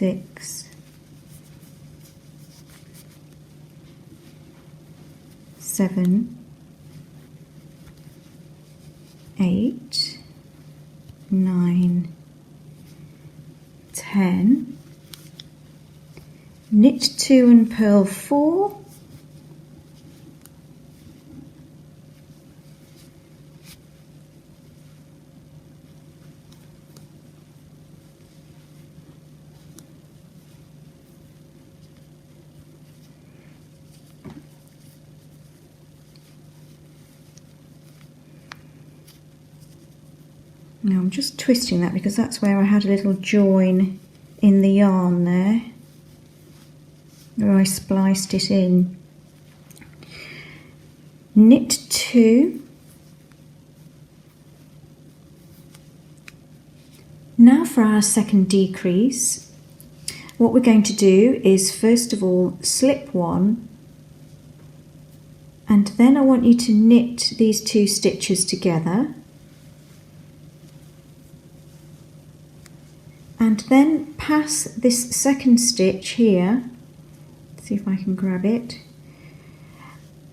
6, 7, 8, 9, 10, knit 2 and purl 4, now I'm just twisting that because that's where I had a little join in the yarn there, where I spliced it in. Knit 2. Now for our second decrease, what we're going to do is first of all slip 1, and then I want you to knit these 2 stitches together, and then pass this second stitch here, see if I can grab it,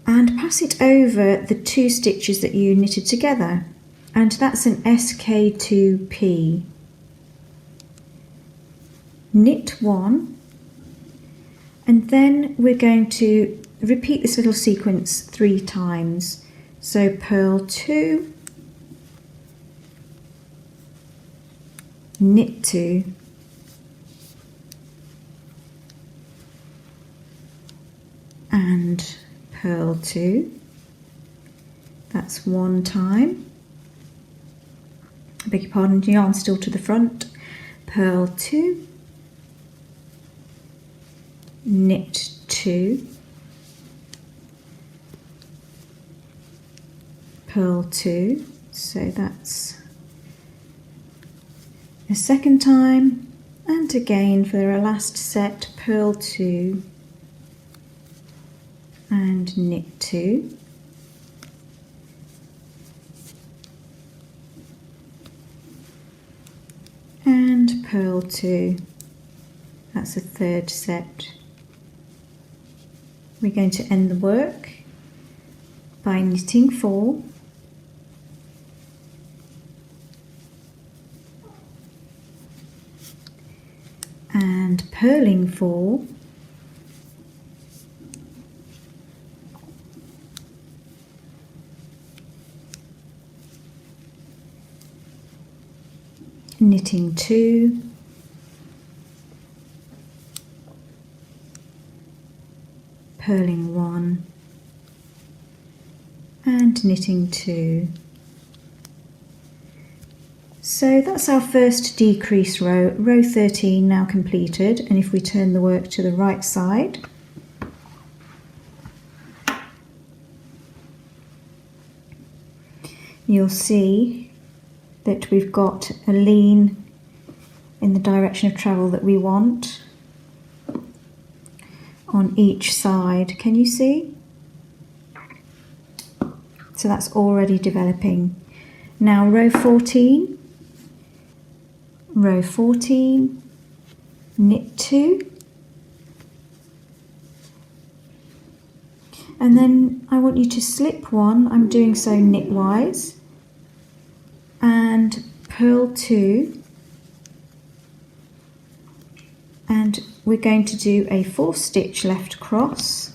and pass it over the 2 stitches that you knitted together, and that's an SK2P. Knit 1, and then we're going to repeat this little sequence 3 times. So purl 2, knit 2, and purl 2. That's 1 time. I beg your pardon, yarn still to the front. Purl 2, knit 2, purl 2, so that's a second time, and again for the last set, purl 2 and knit 2, and purl 2. That's a third set. We're going to end the work by knitting 4, and purling 4, knitting 2, purling 1, and knitting 2. So that's our first decrease row, row 13 now completed, and if we turn the work to the right side, you'll see that we've got a lean in the direction of travel that we want on each side. Can you see? So that's already developing. Now row 14, knit 2, and then I want you to slip 1, I'm doing so knitwise, and purl 2, and we're going to do a 4 stitch left cross.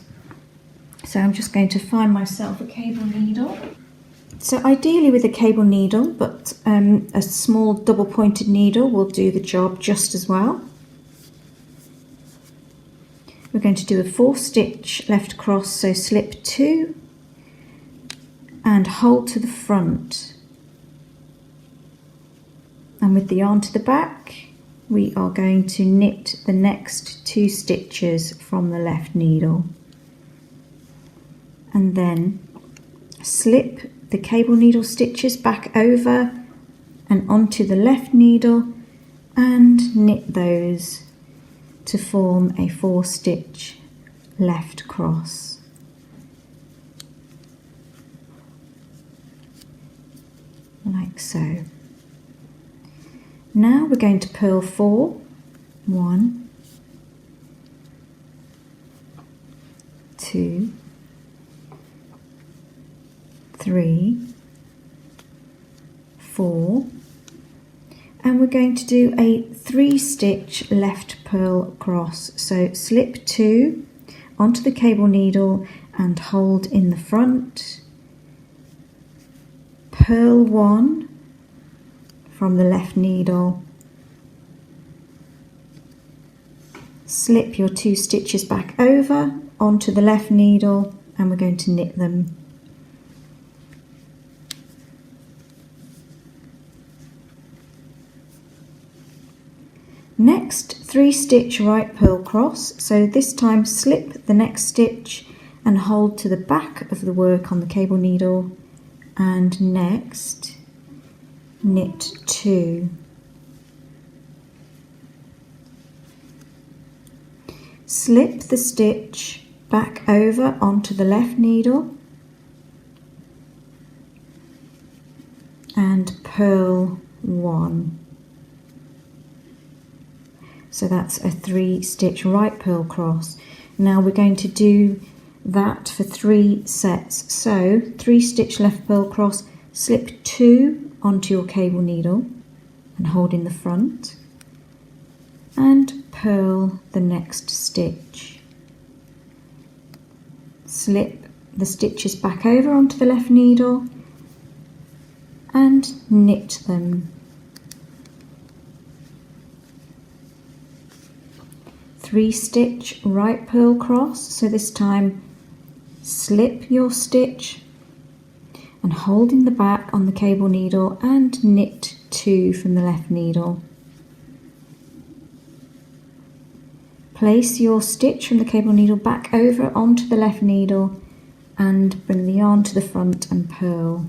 So I'm just going to find myself a cable needle. So ideally with a cable needle, but a small double pointed needle will do the job just as well. We're going to do a 4 stitch left cross, so slip 2 and hold to the front. And with the yarn to the back, we are going to knit the next 2 stitches from the left needle. And then slip the cable needle stitches back over and onto the left needle and knit those to form a 4 stitch left cross. Like so. Now we're going to purl 4 1, 2, 3, 4, and we're going to do a 3-stitch left purl across. So slip 2 onto the cable needle and hold in the front, purl 1 from the left needle, slip your 2 stitches back over onto the left needle, and we're going to knit them. Next, 3-stitch right purl cross, so this time slip the next stitch and hold to the back of the work on the cable needle, and next knit 2. Slip the stitch back over onto the left needle and purl 1. So that's a 3-stitch right purl cross. Now we're going to do that for 3 sets. So 3-stitch left purl cross, slip 2 onto your cable needle and hold in the front, and purl the next stitch. Slip the stitches back over onto the left needle and knit them. 3-stitch right purl cross, so this time slip your stitch and hold in the back on the cable needle and knit 2 from the left needle. Place your stitch from the cable needle back over onto the left needle and bring the yarn to the front and purl.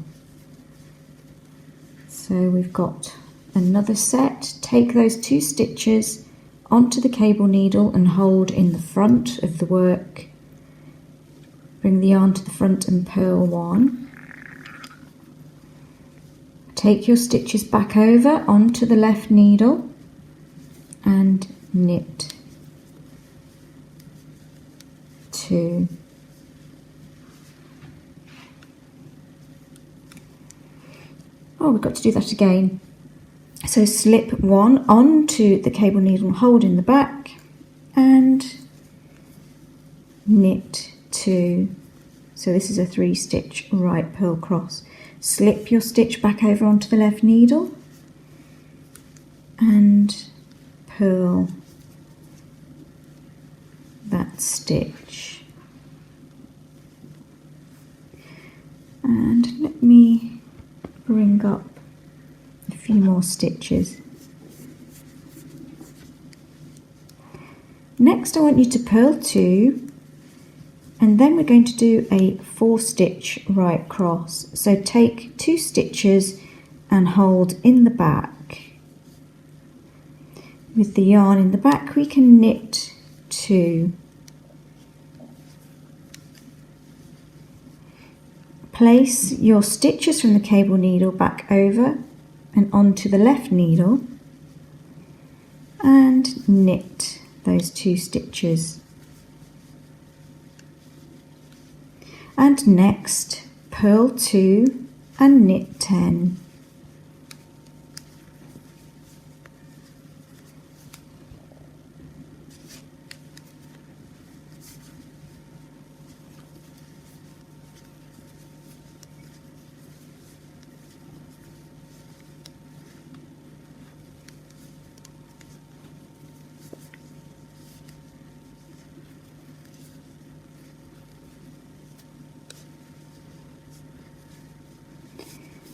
So we've got another set. Take those 2 stitches onto the cable needle and hold in the front of the work. Bring the yarn to the front and purl 1. Take your stitches back over onto the left needle and knit 2. Oh, we've got to do that again. So slip 1 onto the cable needle and hold in the back and knit 2. So this is a 3-stitch right purl cross. Slip your stitch back over onto the left needle and purl that stitch. And let me bring up a few more stitches. Next I want you to purl 2, and then we're going to do a 4-stitch right cross. So take 2 stitches and hold in the back. With the yarn in the back we can knit 2. Place your stitches from the cable needle back over and onto the left needle and knit those 2 stitches. And next purl 2 and knit 10.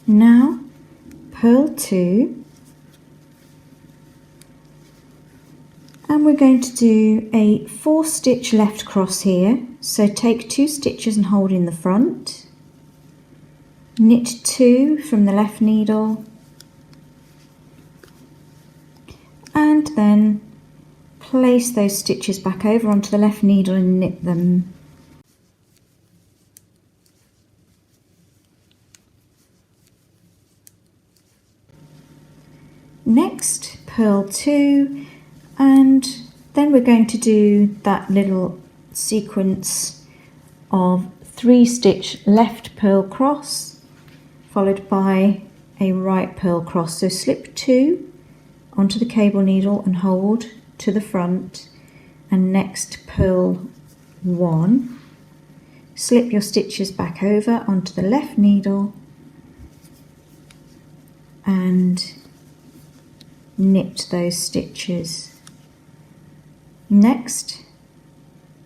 Now purl 2, and we're going to do a 4-stitch left cross here. So take 2 stitches and hold in the front, knit 2 from the left needle, and then place those stitches back over onto the left needle and knit them. Next, purl 2 And then we're going to do that little sequence of 3-stitch left purl cross followed by a right purl cross. So slip 2 onto the cable needle and hold to the front, and next purl 1, slip your stitches back over onto the left needle and knit those stitches. Next,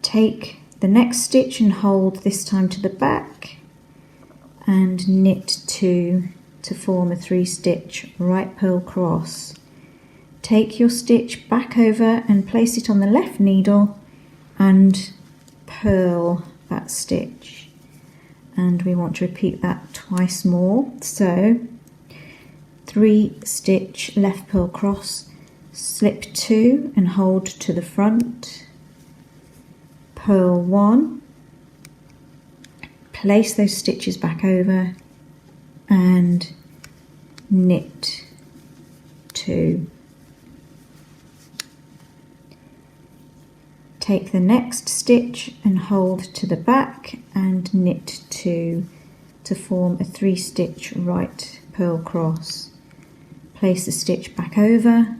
take the next stitch and hold this time to the back and knit 2 to form a 3-stitch right purl cross. Take your stitch back over and place it on the left needle and purl that stitch, and we want to repeat that twice more. So 3-stitch left purl cross, slip 2 and hold to the front, purl 1, place those stitches back over and knit 2. Take the next stitch and hold to the back and knit 2 to form a 3-stitch right purl cross. Place the stitch back over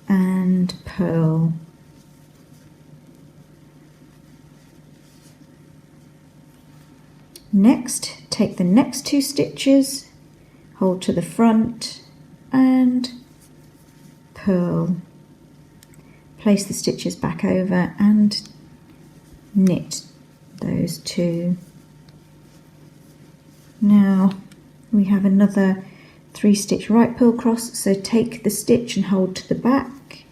and purl. Next, take the next 2 stitches, hold to the front and purl. Place the stitches back over and knit those 2. Now we have another 3-stitch right purl cross, so take the stitch and hold to the back,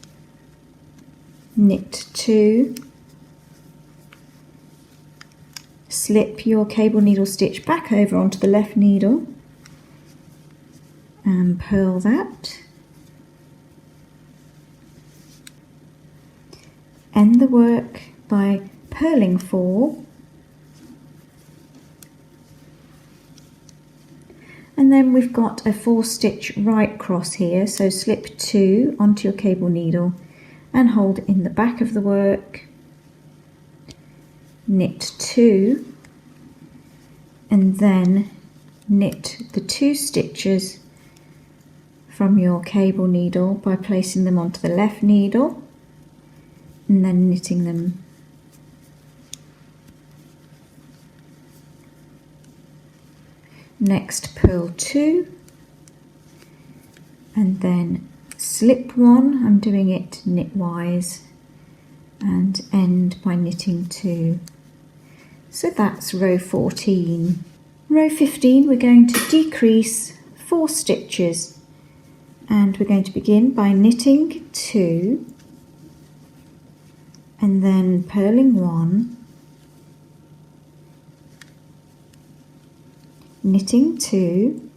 knit 2, slip your cable needle stitch back over onto the left needle and purl that. End the work by purling 4, and then we've got a 4-stitch right cross here, so slip 2 onto your cable needle and hold in the back of the work, knit 2 and then knit the 2 stitches from your cable needle by placing them onto the left needle and then knitting them. Next purl 2 and then slip 1, I'm doing it knitwise, and end by knitting 2. So that's row 14. Row 15 we're going to decrease 4 stitches, and we're going to begin by knitting 2 and then purling 1, knitting 2,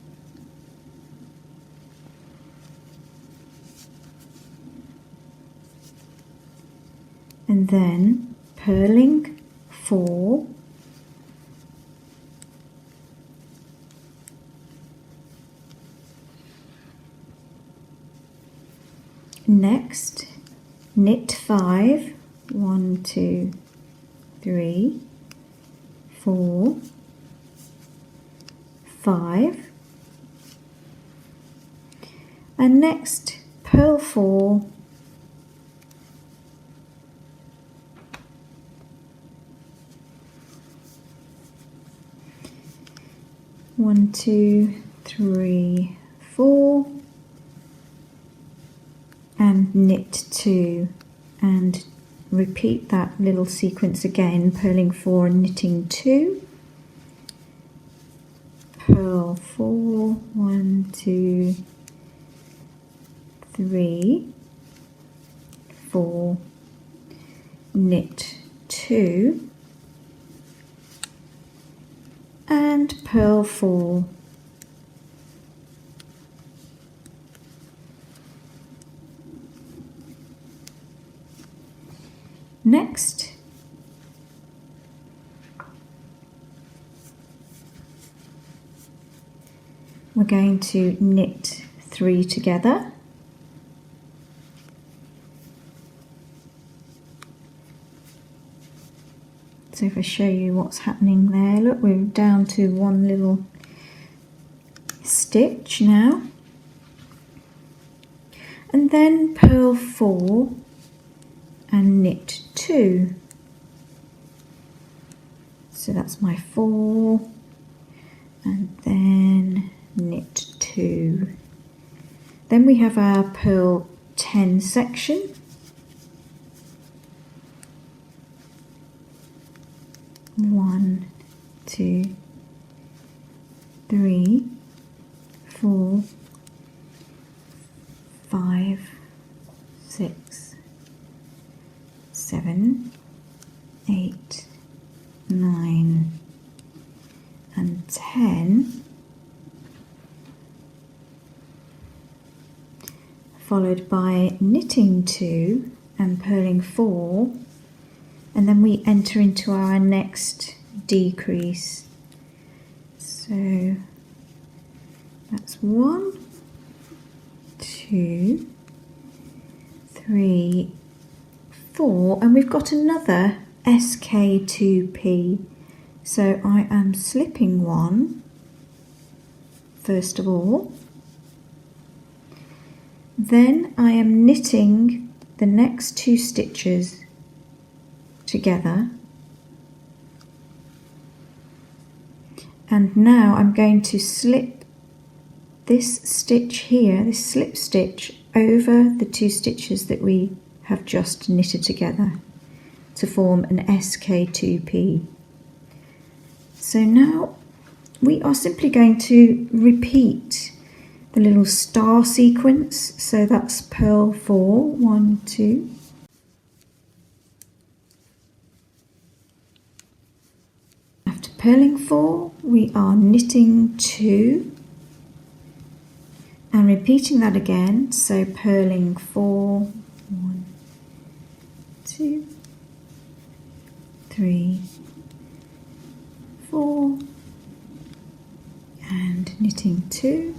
and then purling 4, next knit 5, 1, 2, 3, 4, 5, and next purl 4, one, 2, 3, 4, and knit 2, and repeat that little sequence again, purling 4 and knitting 2, purl 4, 1, 2, 3, 4, knit 2, and purl 4. Next, we're going to knit 3 together, So if I show you what's happening there, look, we're down to one little stitch now. And then purl 4 and knit 2. So that's my 4 and then knit 2. Then we have our purl 10 section. One, 2, 3, 4, 5, 6, 7, 8, 9 and 10, followed by knitting 2 and purling 4, and then we enter into our next decrease. So that's 1, 2, 3, 4, and we've got another SK2P. So I am slipping 1 first of all, then I am knitting the next 2 stitches together, and now I'm going to slip this stitch here, this slip stitch, over the 2 stitches that we have just knitted together to form an SK2P. So now we are simply going to repeat the little star sequence. So that's purl 4, 1, 2. After purling 4, we are knitting 2 and repeating that again. So purling 4, 1, 2, 3, 4 and knitting 2.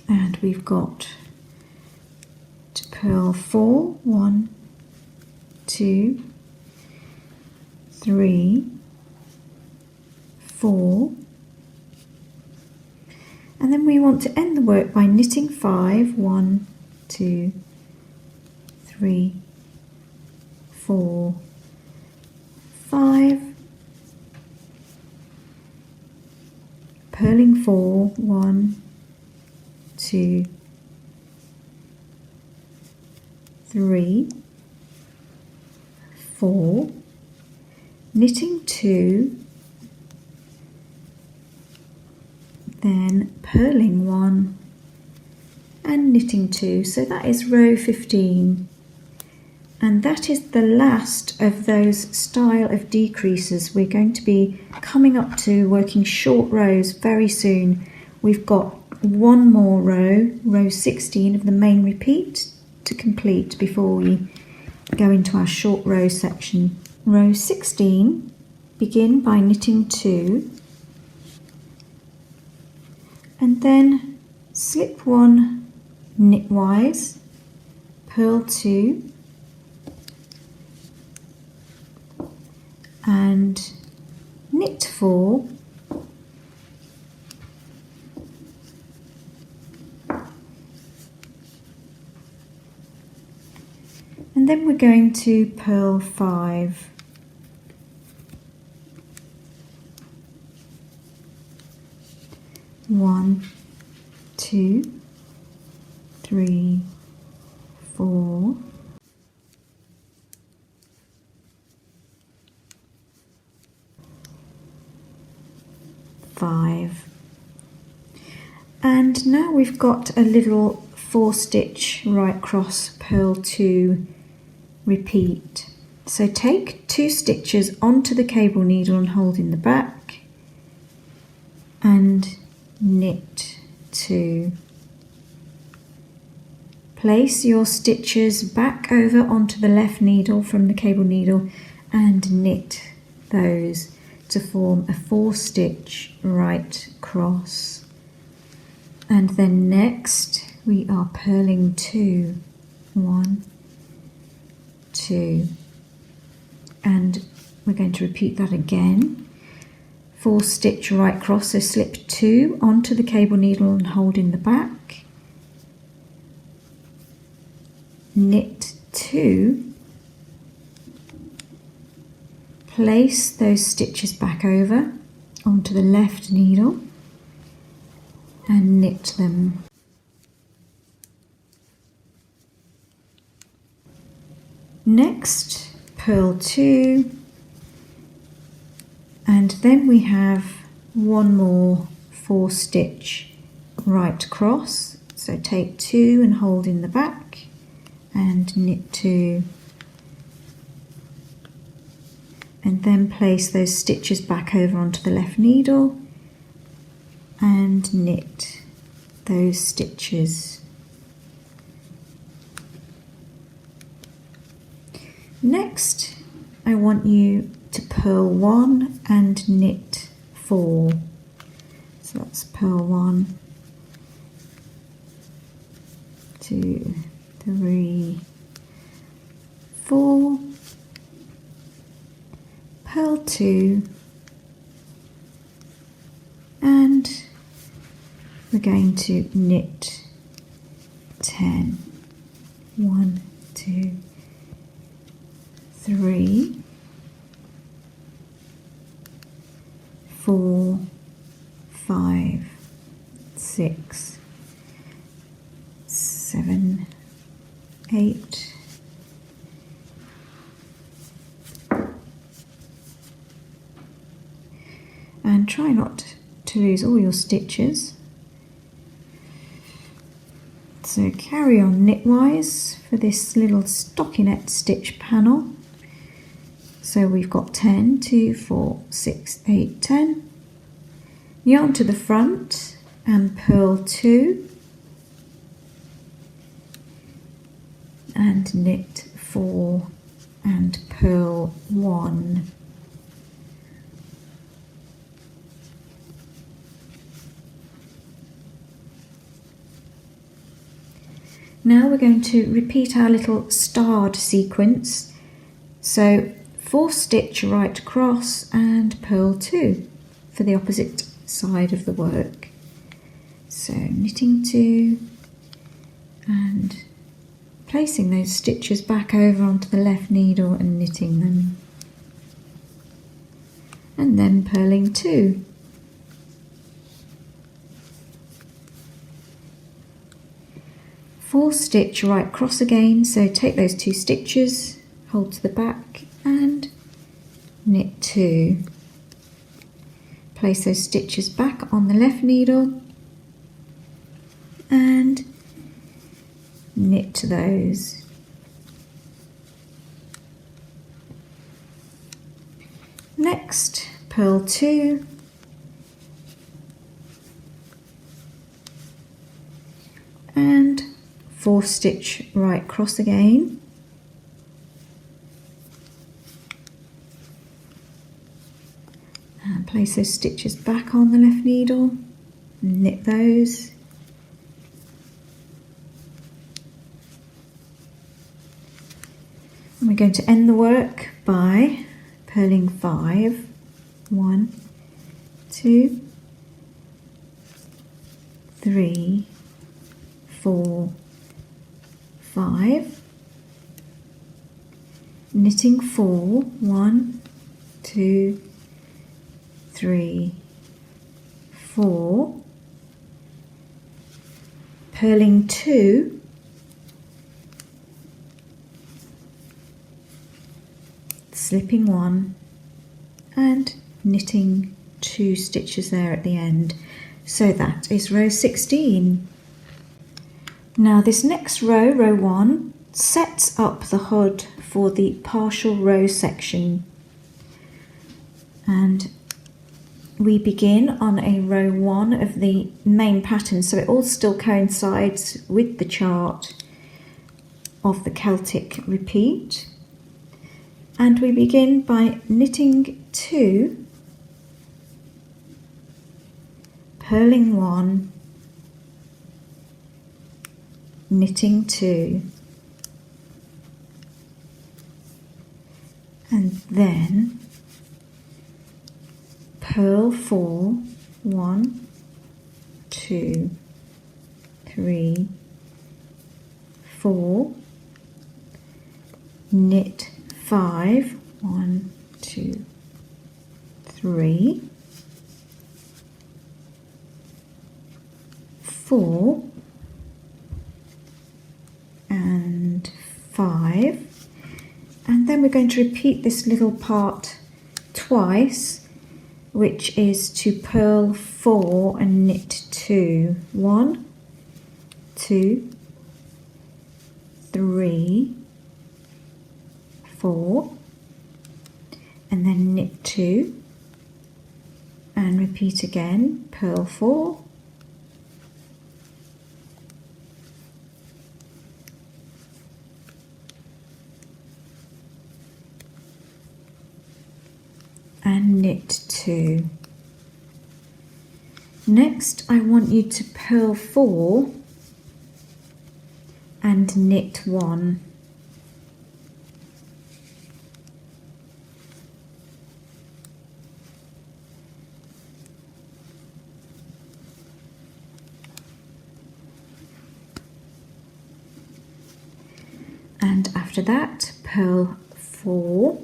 And we've got to purl 4, 1, 2, 3, 4, and then we want to end the work by knitting 5, 1, 2, 3, 4, 5, purling 4, 1, 2, 3, 4, knitting 2, then purling 1 and knitting 2. So that is row 15, and that is the last of those style of decreases. We're going to be coming up to working short rows very soon. We've got one more row, row 16 of the main repeat to complete before we go into our short row section. Row 16, begin by knitting 2 and then slip 1 knitwise, purl 2 and knit 4 and then we're going to purl 5. One, 2, 3, 4, 5, and now we've got a little 4 stitch right cross purl 2 repeat. So take 2 stitches onto the cable needle and hold in the back and knit 2. Place your stitches back over onto the left needle from the cable needle and knit those to form a 4 stitch right cross. And then next we are purling 2, 1, 2, and we're going to repeat that again. 4 stitch right cross, so slip 2 onto the cable needle and hold in the back, knit 2, place those stitches back over onto the left needle and knit them. Next, purl 2, and then we have one more 4 stitch right cross, so take 2 and hold in the back and knit 2, and then place those stitches back over onto the left needle and knit those stitches. Next, I want you to purl 1 and knit 4. So that's purl 1, 2, 3, 4, purl 2, and we're going to knit 10. 1, 2, 3, 4, 5, 6, 7, 8, and try not to lose all your stitches. So carry on knitwise for this little stockinette stitch panel. So we've got 10, 2, 4, 6, 8, 10. Yarn to the front and purl 2 and knit 4 and purl 1. Now we're going to repeat our little starred sequence. So 4 stitch right cross and purl 2 for the opposite side of the work. So knitting 2 and placing those stitches back over onto the left needle and knitting them, and then purling 2. Four stitch right cross again, so take those 2 stitches, hold to the back and knit 2. Place those stitches back on the left needle and knit those. Next, purl 2 and 4 stitch right cross again, and place those stitches back on the left needle and knit those. And we're going to end the work by purling 5. 1, 2, 3, 4, 5, knitting 4, 1, 2, 3, 4, purling 2, slipping 1 and knitting 2 stitches there at the end. So that is row 16. Now this next row, row 1, sets up the hood for the partial row section, and we begin on a row 1 of the main pattern, so it all still coincides with the chart of the Celtic repeat, and we begin by knitting 2, purling 1 knitting 2, and then purl 4, 1, 2, 3, 4, knit 5, 1, 2, 3, 4 and 5, and then we're going to repeat this little part twice, which is to purl 4 and knit 2, 1, 2, 3, 4, and then knit 2 and repeat again, purl 4, and knit 2. Next I want you to purl 4 and knit 1. And after that, purl 4,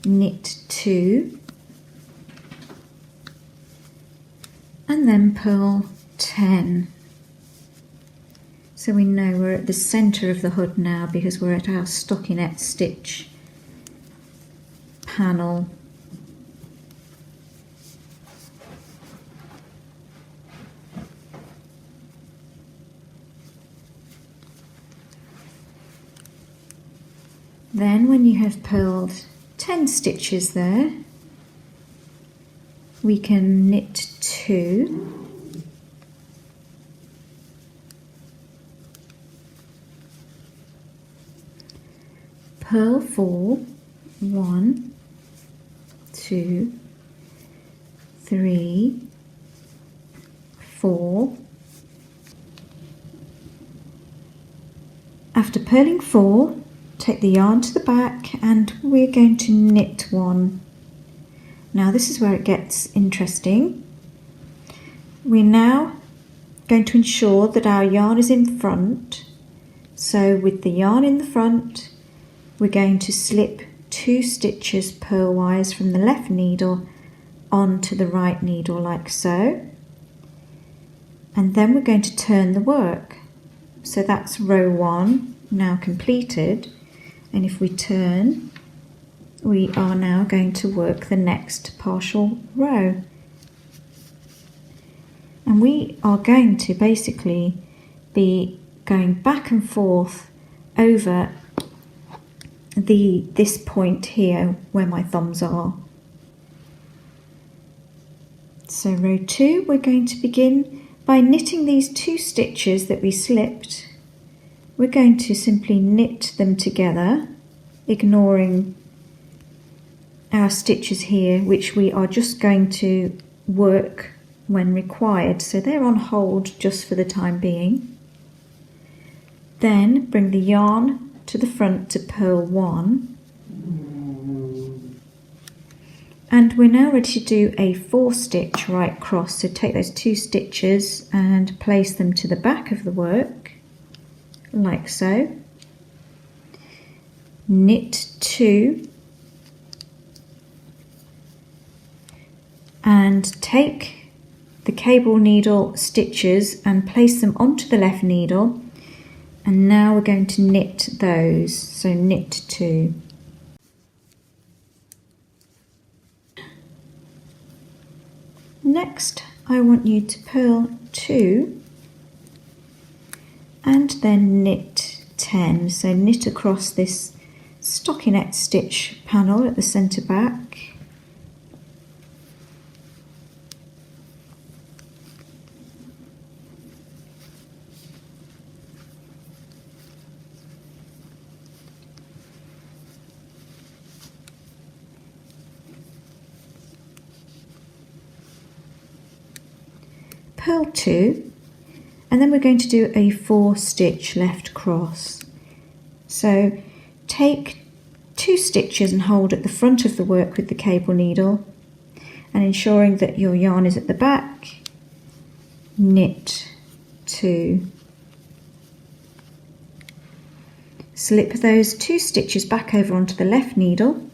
knit 2, and then purl 10. So we know we're at the centre of the hood now because we're at our stockinette stitch panel. Then when you have purled 10 stitches there, we can knit 2, purl 4, 1, 2, 3, 4. After purling 4, take the yarn to the back and we're going to knit 1. Now this is where it gets interesting. We're now going to ensure that our yarn is in front. So with the yarn in the front, we're going to slip 2 stitches purlwise from the left needle onto the right needle like so. And then we're going to turn the work. So that's row 1 now completed. And if we turn, we are now going to work the next partial row. And we are going to basically be going back and forth over this point here where my thumbs are. So row 2, we're going to begin by knitting these 2 stitches that we slipped. We're going to simply knit them together, ignoring our stitches here, which we are just going to work when required. So they're on hold just for the time being. Then bring the yarn to the front to purl 1. And we're now ready to do a 4 stitch right cross. So take those 2 stitches and place them to the back of the work, like so. Knit 2 and take the cable needle stitches and place them onto the left needle, and now we're going to knit those. So knit 2. Next I want you to purl 2 and then knit 10. So knit across this stockinette stitch panel at the centre back. purl 2, and then we're going to do a 4 stitch left cross. So take 2 stitches and hold at the front of the work with the cable needle, and ensuring that your yarn is at the back, knit 2. Slip those 2 stitches back over onto the left needle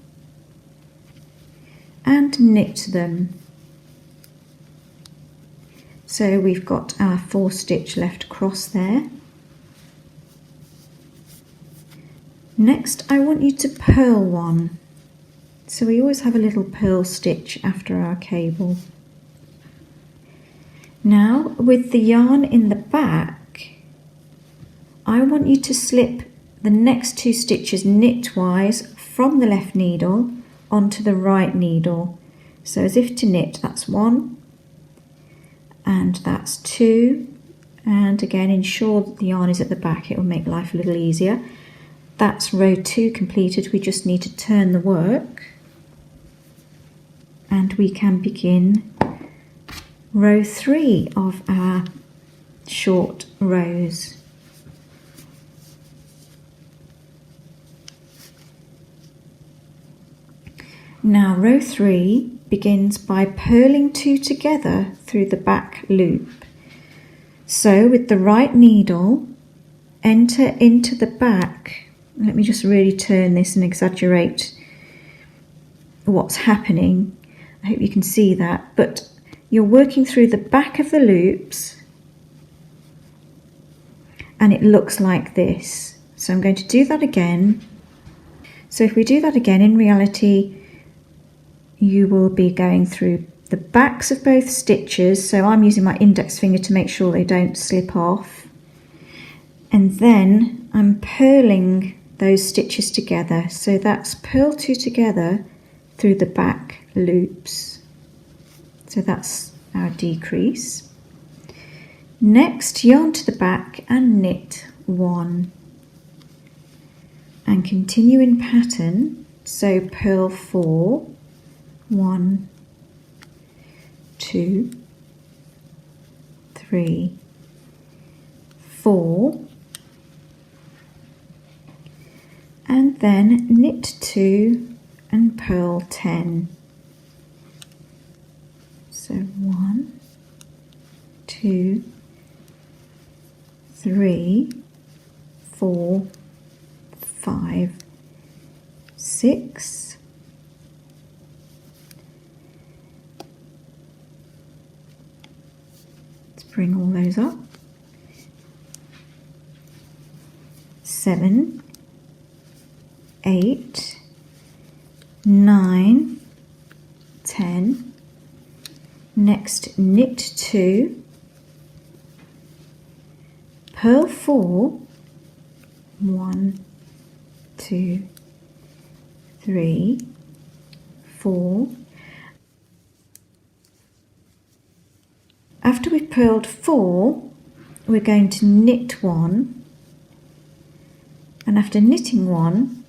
and knit them. So we've got our 4 stitch left cross there. Next, I want you to purl 1. So we always have a little purl stitch after our cable. Now, with the yarn in the back, I want you to slip the next 2 stitches knitwise from the left needle onto the right needle. So as if to knit, that's 1, and that's 2, and again ensure that the yarn is at the back, it will make life a little easier. That's row 2 completed. We just need to turn the work and we can begin row 3 of our short rows. Now row 3 begins by purling 2 together through the back loop. So with the right needle, enter into the back. Let me just really turn this and exaggerate what's happening. I hope you can see that, but you're working through the back of the loops and it looks like this. So I'm going to do that again. So if we do that again, in reality, you will be going through the backs of both stitches. So I'm using my index finger to make sure they don't slip off. And then I'm purling those stitches together. So that's purl 2 together through the back loops. So that's our decrease. Next, yarn to the back and knit 1. And continue in pattern. So purl 4. 1, 2, 3, 4, and then knit 2 and purl 10. So 1, 2, 3, 4, 5, 6, bring all those up. 7, 8, 9, 10. Next, knit 2, purl 4, 1, 2, 3, 4. After we've purled 4, we're going to knit 1, and after knitting 1,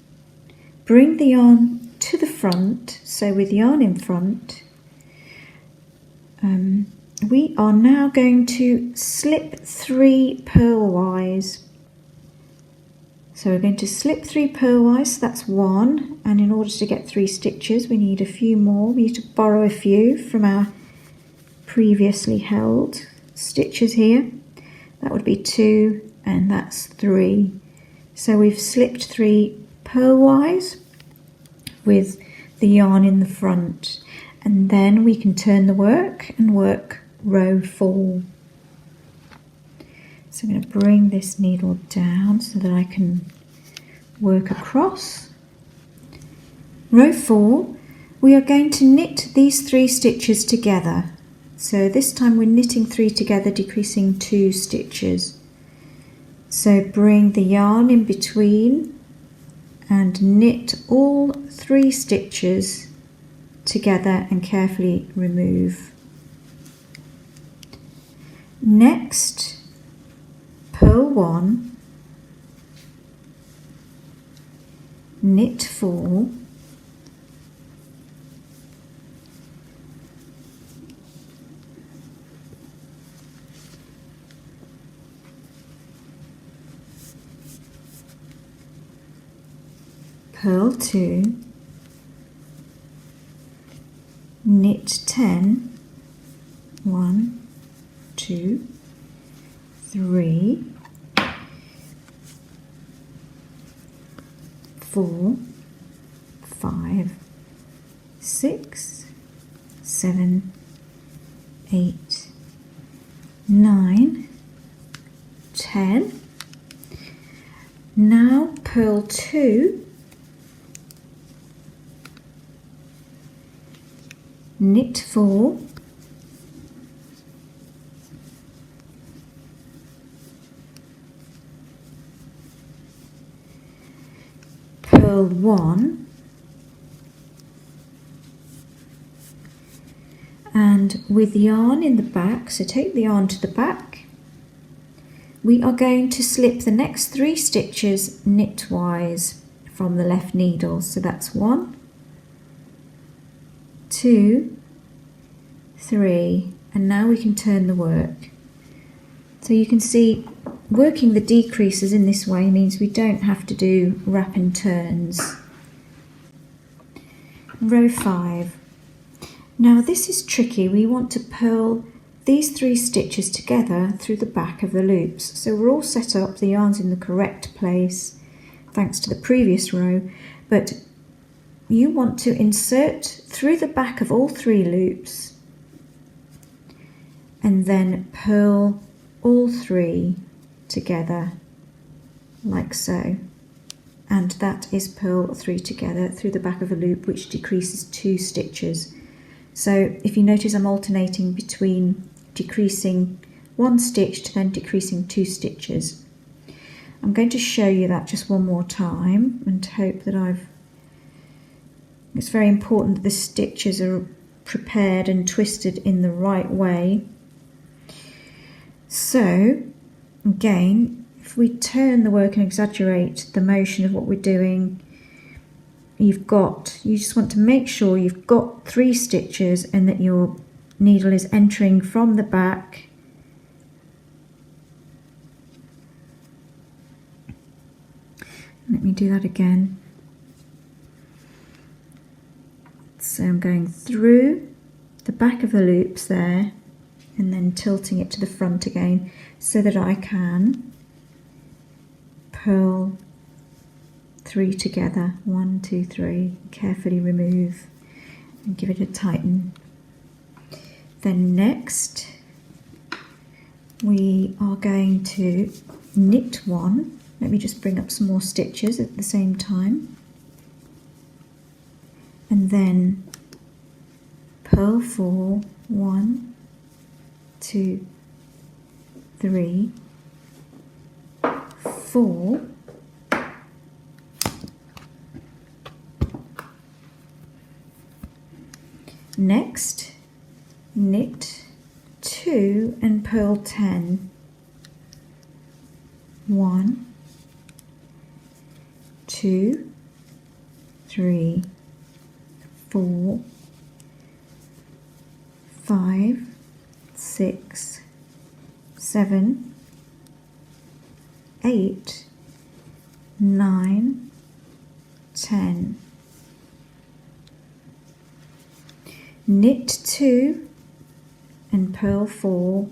bring the yarn to the front. So with the yarn in front, we are now going to slip 3 purlwise. So we're going to slip 3 purlwise, so that's 1, and in order to get 3 stitches we need a few more. We need to borrow a few from our previously held stitches here. That would be 2, and that's 3. So we've slipped 3 purlwise with the yarn in the front, and then we can turn the work and work row 4. So I'm going to bring this needle down so that I can work across. Row 4, we are going to knit these 3 stitches together. So this time we're knitting 3 together, decreasing 2 stitches. So bring the yarn in between and knit all 3 stitches together and carefully remove. Next, purl 1, knit 4, purl 2, knit 10, 1, 2, 3, 4, 5, 6, 7, 8, 9, 10. Now purl 2, knit 4, purl 1, and with yarn in the back, so take the yarn to the back, we are going to slip the next 3 stitches knitwise from the left needle. So that's 1, 2, 3, and now we can turn the work. So you can see working the decreases in this way means we don't have to do wrap and turns. Row 5. Now this is tricky. We want to purl these 3 stitches together through the back of the loops. So we're all set up, the yarn's in the correct place thanks to the previous row, but you want to insert through the back of all 3 loops and then purl all 3 together like so, and that is purl 3 together through the back of a loop, which decreases 2 stitches. So if you notice, I'm alternating between decreasing 1 stitch to then decreasing 2 stitches. I'm going to show you that just one more time and hope that it's very important that the stitches are prepared and twisted in the right way. So again, if we turn the work and exaggerate the motion of what we're doing, you just want to make sure you've got 3 stitches and that your needle is entering from the back. Let me do that again. So I'm going through the back of the loops there and then tilting it to the front again so that I can purl 3 together. 1, 2, 3. Carefully remove and give it a tighten. Then next we are going to knit 1. Let me just bring up some more stitches at the same time, and then purl 4. 1, 2, 3, 4. Next, knit 2 and purl 10. 1, 2, 3, 4, 5, 6, 7, 8, 9, 10. Knit 2 and purl 4.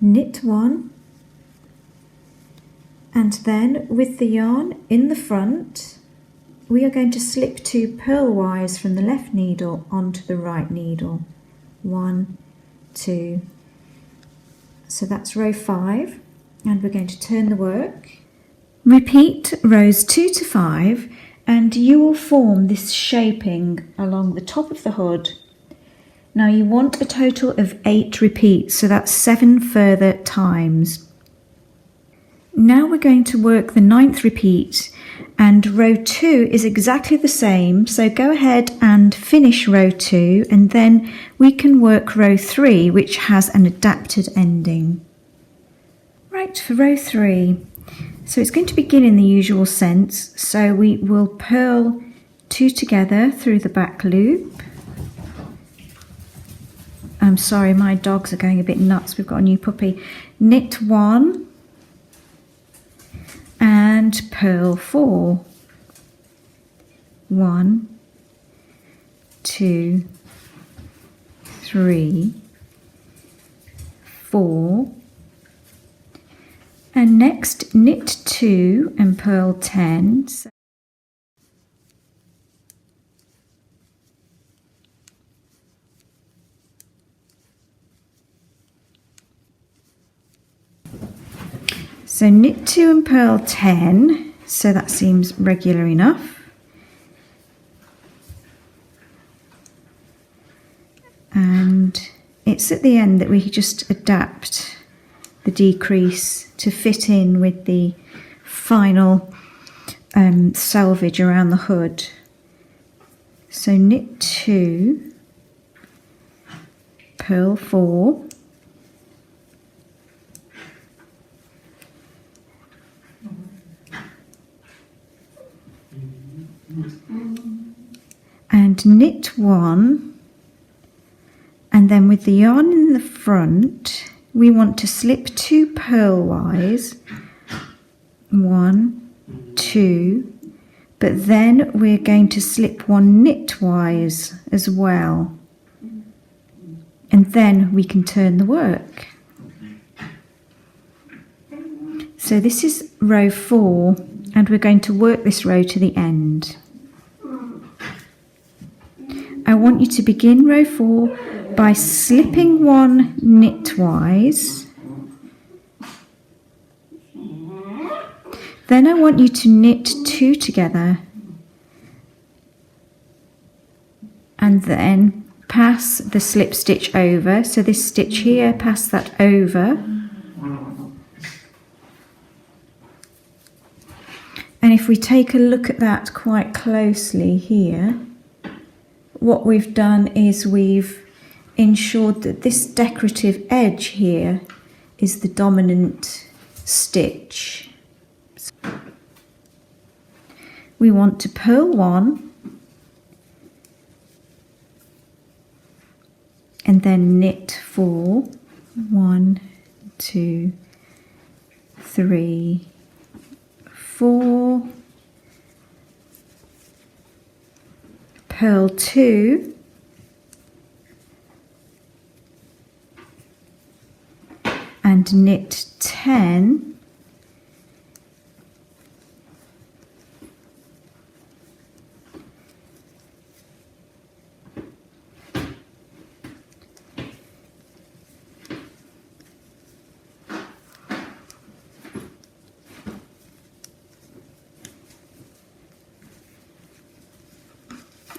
Knit 1, and then with the yarn in the front we are going to slip 2 purlwise from the left needle onto the right needle. 1, 2. So that's row 5, and we're going to turn the work. Repeat rows 2 to 5 and you will form this shaping along the top of the hood. Now you want a total of 8 repeats, so that's 7 further times. Now we're going to work the 9th repeat, and row 2 is exactly the same, so go ahead and finish row 2 and then we can work row 3, which has an adapted ending. Right, for row 3, So it's going to begin in the usual sense. So we will purl 2 together through the back loop. I'm sorry, my dogs are going a bit nuts. We've got a new puppy. Knit 1 and purl 4. 1, 2, 3, 4. And next knit 2 and purl 10. So knit 2 and purl 10, so that seems regular enough. And it's at the end that we just adapt the decrease to fit in with the final selvage around the hood. So knit 2, purl 4, and knit 1, and then with the yarn in the front we want to slip 2 purlwise, 1, 2, but then we're going to slip 1 knitwise as well, and then we can turn the work. So this is row 4, and we're going to work this row to the end. I want you to begin row 4 by slipping 1 knitwise. Then I want you to knit 2 together and then pass the slip stitch over. So this stitch here, pass that over. And if we take a look at that quite closely here, what we've done is we've ensured that this decorative edge here is the dominant stitch. So we want to purl 1 and then knit 4, 1, 2, 3, 4, purl 2, and knit 10,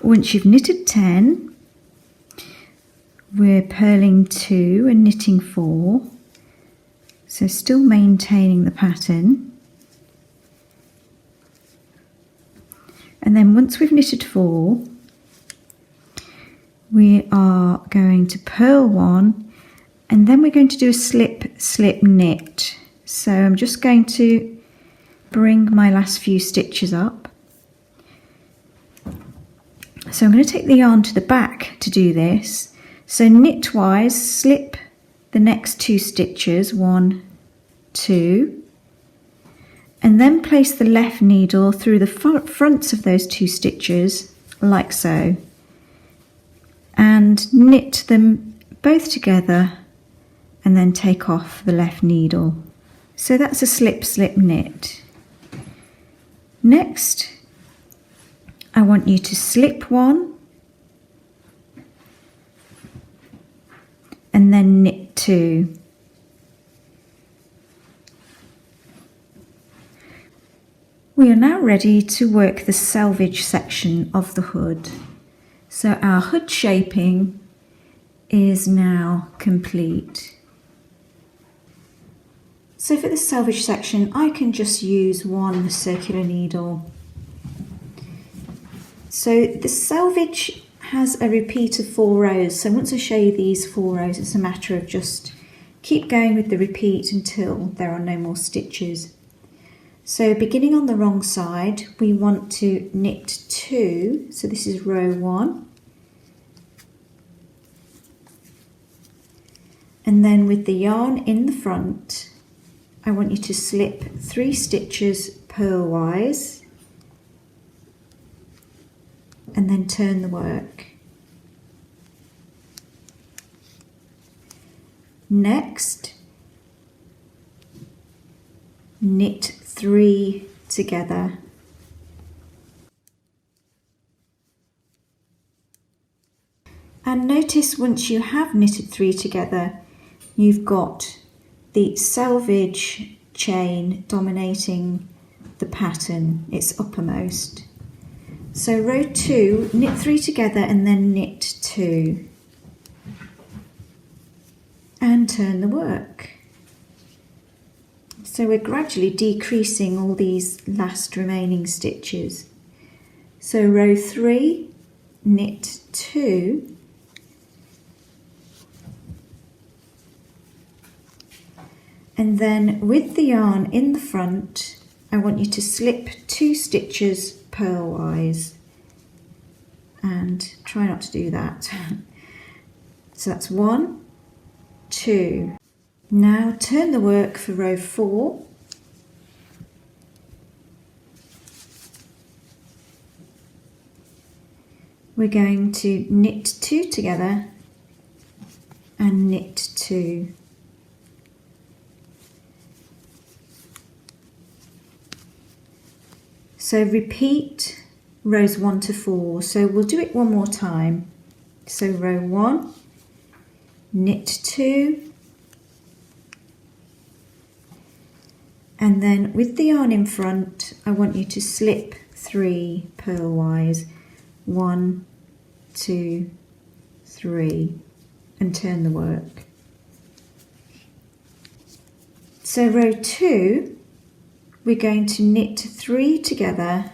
once you've knitted 10, we're purling 2 and knitting 4, so still maintaining the pattern. And then once we've knitted 4, we are going to purl 1, and then we're going to do a slip, slip, knit. So I'm just going to bring my last few stitches up. So I'm going to take the yarn to the back to do this. So knitwise, slip the next 2 stitches, 1, 2, and then place the left needle through the fronts of those 2 stitches like so, and knit them both together and then take off the left needle. So that's a slip, slip, knit. Next, I want you to slip 1 and then knit 2. We are now ready to work the selvage section of the hood. So our hood shaping is now complete. So for the selvage section, I can just use 1 circular needle. So the selvage has a repeat of 4 rows. So once I show you these 4 rows, it's a matter of just keep going with the repeat until there are no more stitches. So beginning on the wrong side, we want to knit 2, so this is row 1. And then with the yarn in the front, I want you to slip 3 stitches purlwise and then turn the work. Next, knit 3 together. And notice once you have knitted 3 together, you've got the selvage chain dominating the pattern, it's uppermost. So row 2, knit 3 together and then knit 2 and turn the work. So we're gradually decreasing all these last remaining stitches. So row 3, knit 2 and then with the yarn in the front, I want you to slip 2 stitches purlwise and try not to do that. So that's 1, 2. Now turn the work for row 4. We're going to knit 2 together and knit 2. So repeat rows 1 to 4. So we'll do it one more time. So row 1, knit 2, and then with the yarn in front, I want you to slip 3 purlwise, 1, 2, 3, and turn the work. So row 2, we're going to knit 3 together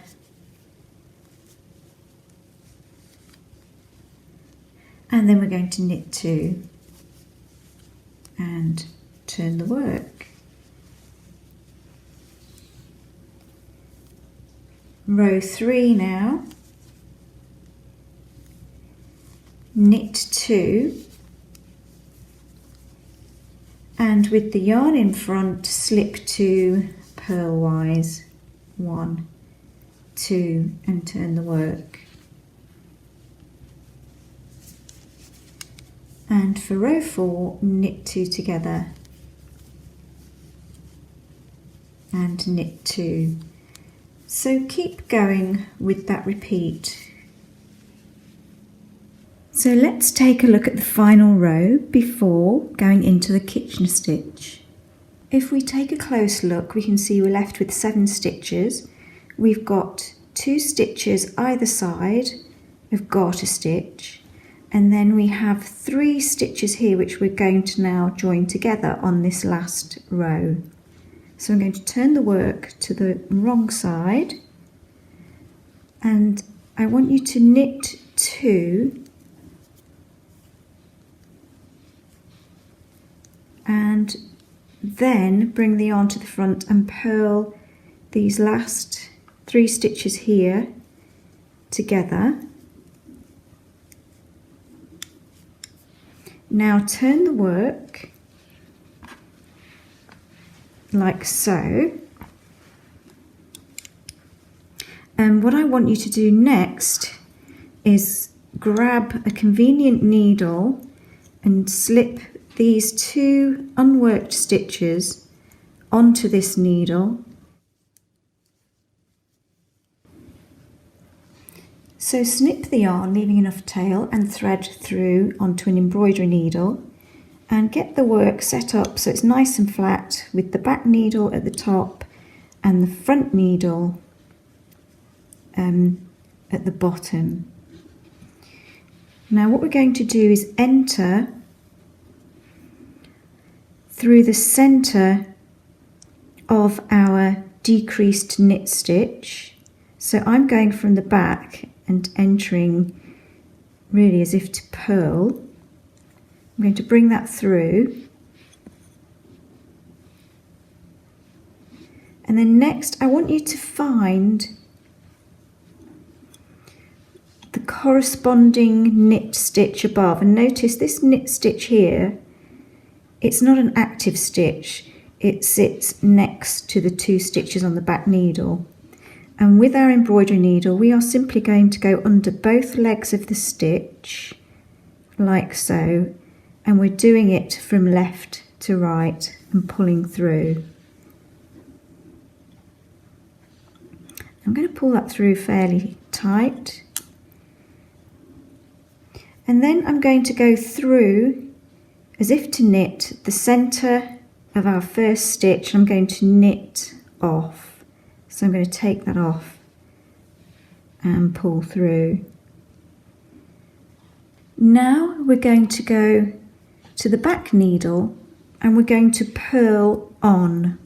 and then we're going to knit 2 and turn the work. Row 3 now, knit 2 and with the yarn in front, slip 2 purlwise, 1, 2 and turn the work. And for row 4, knit 2 together and knit 2. So keep going with that repeat. So let's take a look at the final row before going into the kitchen stitch. If we take a close look, we can see we're left with 7 stitches. We've got 2 stitches either side of garter stitch, and then we have 3 stitches here which we're going to now join together on this last row. So I'm going to turn the work to the wrong side, and I want you to knit 2 and then bring the yarn to the front and purl these last 3 stitches here together. Now turn the work like so, and what I want you to do next is grab a convenient needle and slip these 2 unworked stitches onto this needle. So snip the yarn, leaving enough tail, and thread through onto an embroidery needle and get the work set up so it's nice and flat with the back needle at the top and the front needle at the bottom. Now what we're going to do is enter through the centre of our decreased knit stitch. So I'm going from the back and entering really as if to purl. I'm going to bring that through And then next I want you to find the corresponding knit stitch above, and notice this knit stitch here, it's not an active stitch, it sits next to the 2 stitches on the back needle. And with our embroidery needle we are simply going to go under both legs of the stitch like so, and we're doing it from left to right and pulling through. I'm going to pull that through fairly tight, and then I'm going to go through as if to knit the centre of our first stitch. I'm going to knit off, so I'm going to take that off and pull through. Now we're going to go to the back needle and we're going to purl on.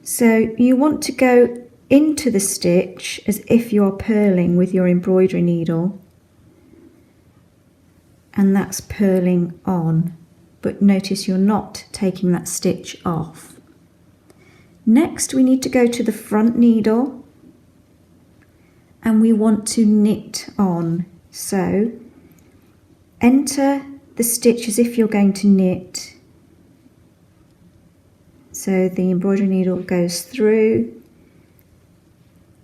So you want to go into the stitch as if you're purling with your embroidery needle, and that's purling on, but notice you're not taking that stitch off. Next we need to go to the front needle and we want to knit on. So enter the stitch as if you're going to knit. So the embroidery needle goes through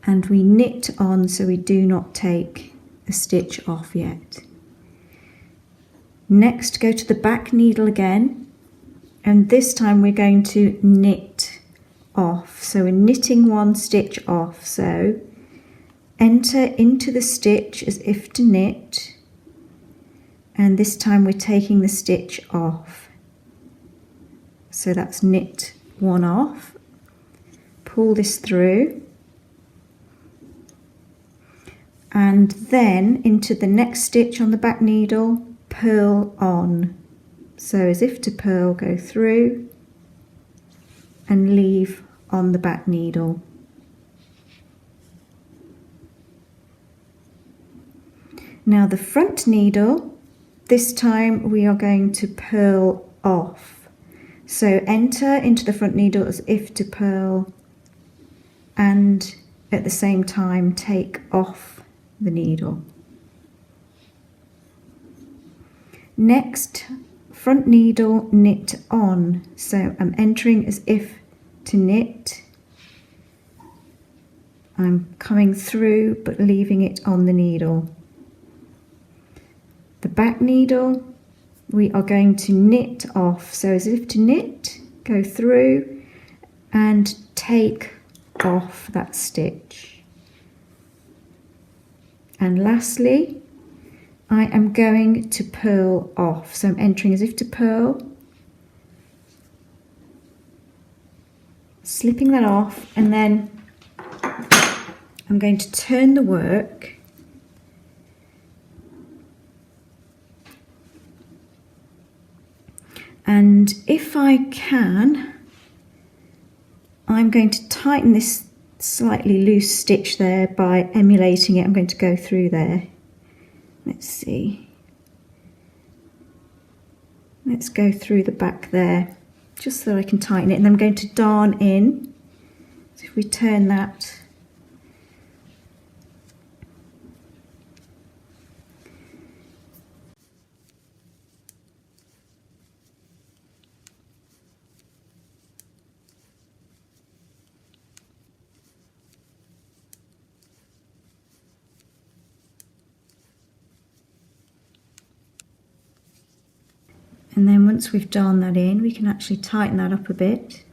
and we knit on, so we do not take a stitch off yet. Next go to the back needle again, and this time we're going to knit off. So we're knitting 1 stitch off, so enter into the stitch as if to knit, and this time we're taking the stitch off. So that's knit 1 off, pull this through, and then into the next stitch on the back needle, purl on. So as if to purl, go through and leave on the back needle. Now the front needle, this time we are going to purl off. So enter into the front needle as if to purl, and at the same time take off the needle. Next, front needle, knit on. So I'm entering as if to knit. I'm coming through but leaving it on the needle. The back needle, we are going to knit off. So as if to knit, go through and take off that stitch. And lastly, I am going to purl off. So I'm entering as if to purl, slipping that off, and then I'm going to turn the work and if I can, I'm going to tighten this slightly loose stitch there by emulating it. I'm going to go through there. Let's see. Let's go through the back there, just so I can tighten it, and I'm going to darn in. So if we turn that, and then once we've darned that in, we can actually tighten that up a bit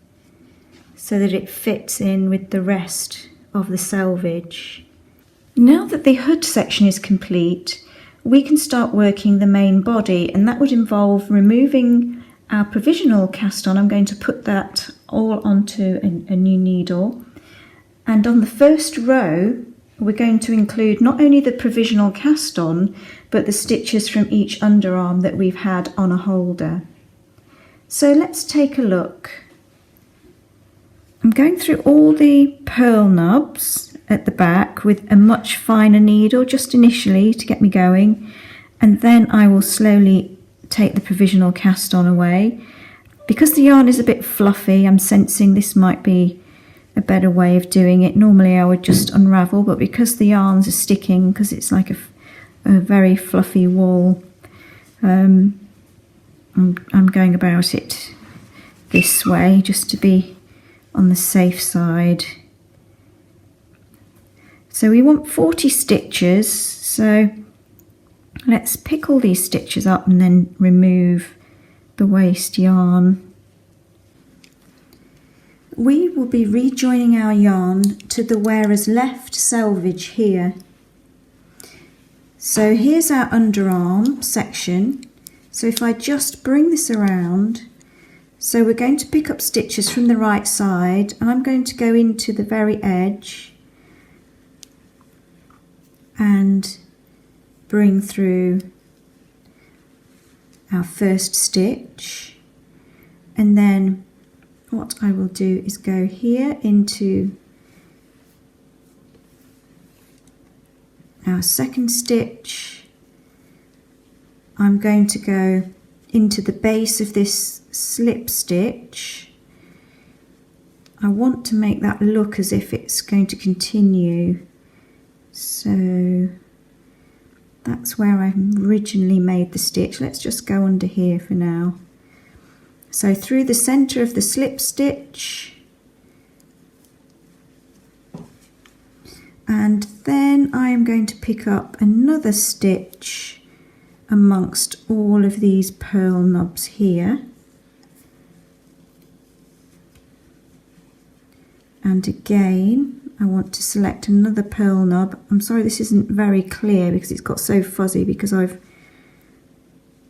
so that it fits in with the rest of the selvage. Now that the hood section is complete, we can start working the main body, and that would involve removing our provisional cast on. I'm going to put that all onto a new needle, and on the first row we're going to include not only the provisional cast on, but the stitches from each underarm that we've had on a holder. So let's take a look. I'm going through all the purl nubs at the back with a much finer needle just initially to get me going, and then I will slowly take the provisional cast on away. Because the yarn is a bit fluffy, I'm sensing this might be a better way of doing it. Normally I would just unravel, but because the yarns are sticking, because it's like a very fluffy wool, I'm going about it this way just to be on the safe side. So we want 40 stitches, so let's pick all these stitches up and then remove the waste yarn. We will be rejoining our yarn to the wearer's left selvage here. So here's our underarm section. So if I just bring this around, so we're going to pick up stitches from the right side, and I'm going to go into the very edge and bring through our first stitch, and then what I will do is go here into our second stitch. I'm going to go into the base of this slip stitch. I want to make that look as if it's going to continue, so that's where I originally made the stitch. Let's just go under here for now. So through the center of the slip stitch, and then I am going to pick up another stitch amongst all of these purl knobs here, and again I want to select another purl knob. I'm sorry this isn't very clear because it's got so fuzzy, because I've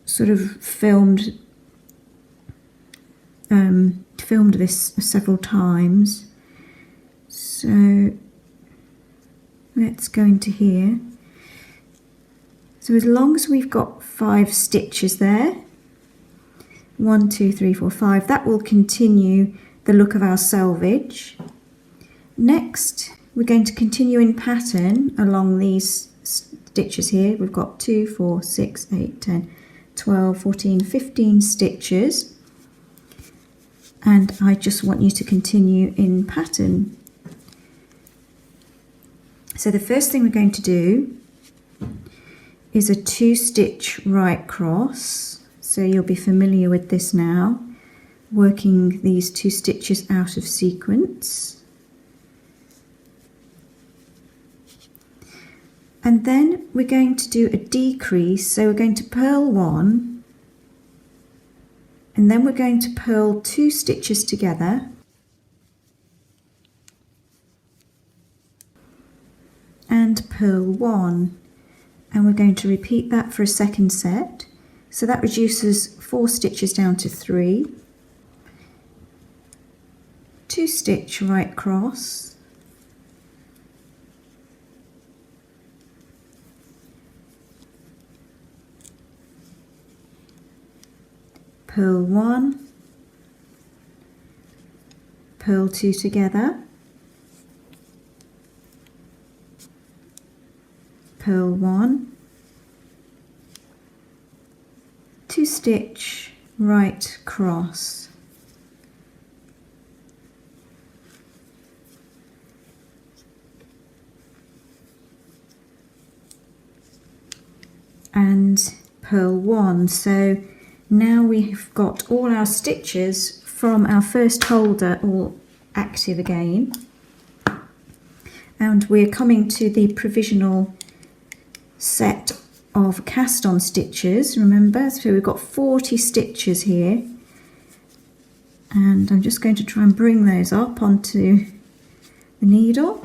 sort of filmed this several times. So let's go into here. So as long as we've got 5 stitches there, 1, 2, 3, 4, 5, that will continue the look of our selvage. Next, we're going to continue in pattern along these stitches here. We've got 2, 4, 6, 8, 10, 12, 14, 15 stitches. And I just want you to continue in pattern. So the first thing we're going to do is a 2-stitch right cross. So you'll be familiar with this now, working these 2 stitches out of sequence. And then we're going to do a decrease, so we're going to purl 1, and then we're going to purl 2 stitches together, and purl 1, and we're going to repeat that for a second set. So that reduces 4 stitches down to 3, 2-stitch right cross, purl 1, purl 2 together, purl 1, 2-stitch right cross, and purl 1. So now we've got all our stitches from our first holder all active again, and we're coming to the provisional set of cast on stitches, remember. So we've got 40 stitches here, and I'm just going to try and bring those up onto the needle.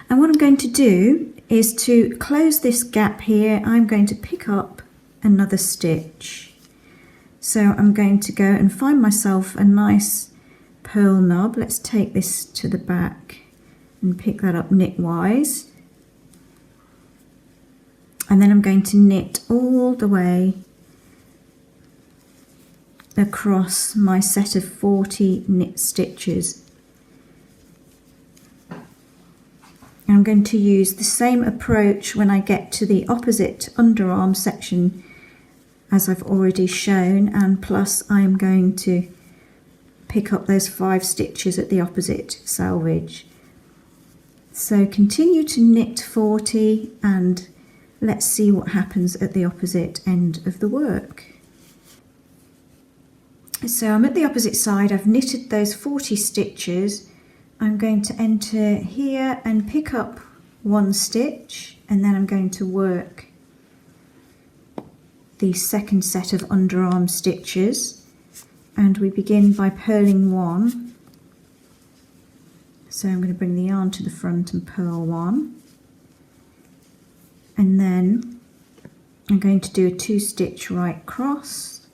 And what I'm going to do is to close this gap here. I'm going to pick up another stitch. So I'm going to go and find myself a nice purl knob. Let's take this to the back and pick that up knitwise. And then I'm going to knit all the way across my set of 40 knit stitches. I'm going to use the same approach when I get to the opposite underarm section as I've already shown, and plus I'm going to pick up those 5 stitches at the opposite selvage. So continue to knit 40 and let's see what happens at the opposite end of the work. So I'm at the opposite side, I've knitted those 40 stitches. I'm going to enter here and pick up 1 stitch, and then I'm going to work the second set of underarm stitches, and we begin by purling 1. So I'm going to bring the yarn to the front and purl 1, and then I'm going to do a 2-stitch right cross,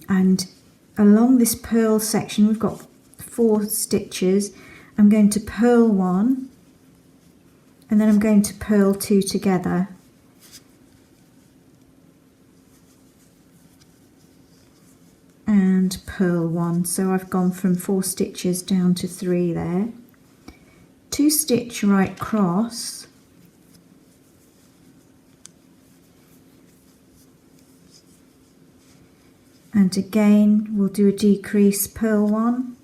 and along this purl section we've got 4 stitches. I'm going to purl 1 and then I'm going to purl 2 together, and purl 1. So I've gone from 4 stitches down to 3 there. 2-stitch right cross, and again we'll do a decrease, purl 1,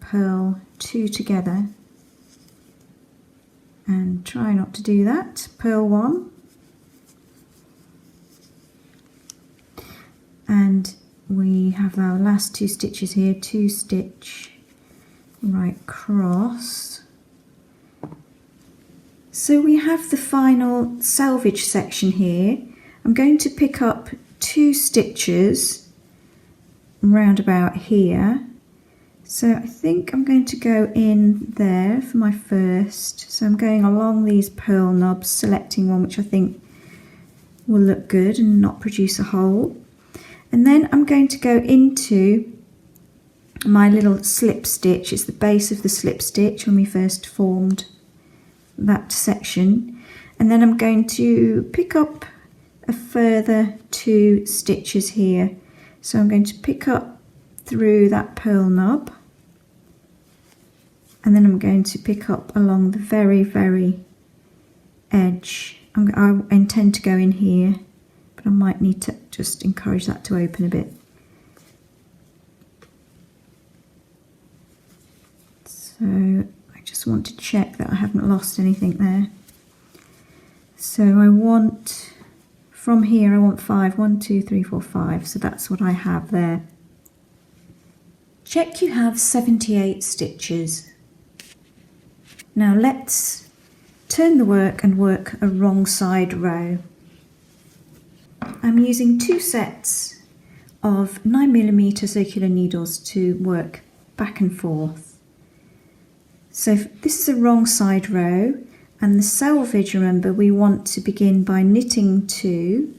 purl 2 together, and try not to do that, purl 1, and we have our last 2 stitches here, 2-stitch right cross. So we have the final selvage section here. I'm going to pick up 2 stitches round about here. So I think I'm going to go in there for my first. So I'm going along these purl knobs, selecting one which I think will look good and not produce a hole. And then I'm going to go into my little slip stitch. It's the base of the slip stitch when we first formed that section. And then I'm going to pick up a further 2 stitches here. So I'm going to pick up through that purl knob, and then I'm going to pick up along the very edge. I intend to go in here, but I might need to just encourage that to open a bit. So I just want to check that I haven't lost anything there. So I want, from here I want 5, 1, 2, 3, 4, 5, so that's what I have there. Check you have 78 stitches. Now let's turn the work and work a wrong side row. I'm using 2 sets of 9mm circular needles to work back and forth. So this is a wrong side row, and the selvage, remember, we want to begin by knitting 2,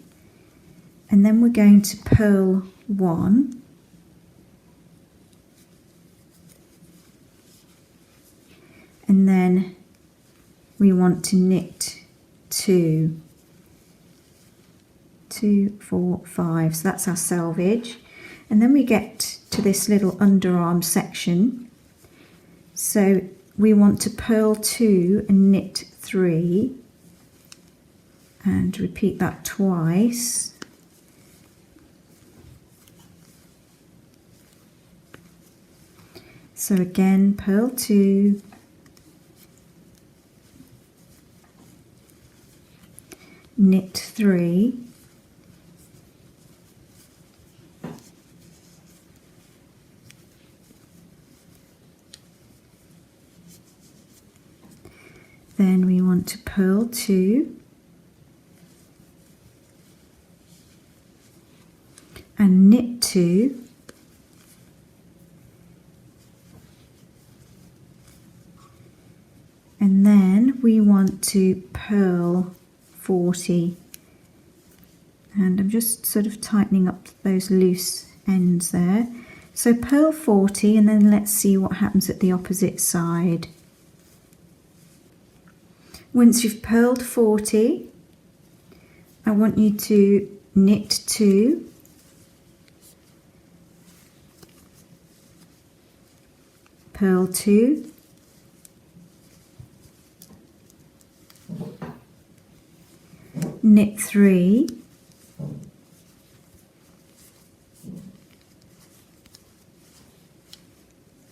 and then we're going to purl 1, and then we want to knit 2, 2, 4, 5, so that's our selvage. And then we get to this little underarm section, so we want to purl 2 and knit 3, and repeat that twice. So again, purl 2, knit 3, then we want to purl 2 and knit 2, and then we want to purl 40, and I'm just sort of tightening up those loose ends there. So purl 40, and then let's see what happens at the opposite side. Once you've purled 40, I want you to knit 2, purl 2, knit 3,